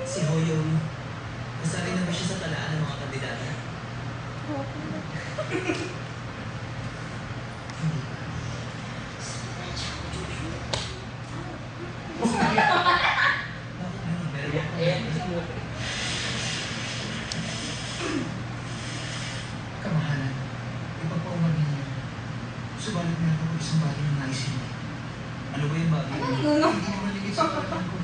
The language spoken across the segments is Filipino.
Si Hoyong, nasabi na ba siya sa talaan ng mga kandidata? Hindi pa. Bakit ganun? Meron ako. Kamahalan, ipagpaumanin niyo. Subalit meron ako isang bagay na naisin niyo. Ano ba yung bagay? Hindi mo maligid sa karapatan ko.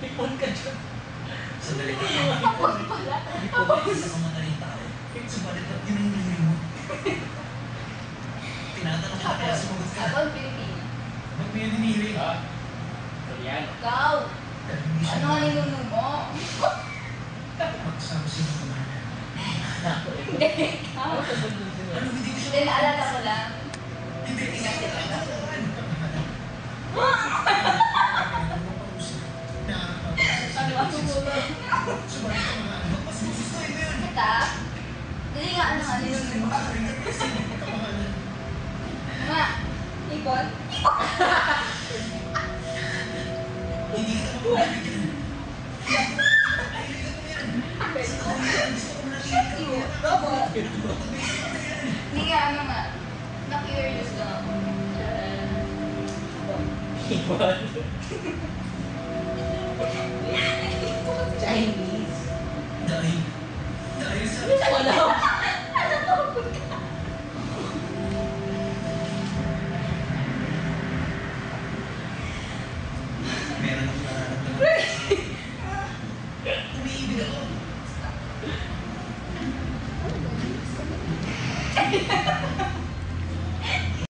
Ipon ka dyan. Sandali ka. Tapos pala. Ipon sa mga naling tao. Subalit at yun ang hinihingi mo. Tinatanong kita kaya sumagot ka. Ako ang Pilipino. Ba't mo yun hinihiri? Koreano. Ikaw. Dahil hindi siya Ano ang ninuno mo? magsama siya ng kamahalan. Hindi. Ikaw. Ano, hindi ko siya Hindi, naalala ko lang. Hindi, hindi ko siya kamahalan. Ano ang tumulo? Subalit kamahalan. Mas gustuhin mo yun. Kita? Hindi nga ano nga ninuno mo. Kamahalan. Ma, ipon? Hindi kita mapapabigyan. Hindi nga ano nga. Na-curious lang ako. Ipon. Chinese. Dahil sa... Wala. Meron akong nararamdaman. Umiibig ako.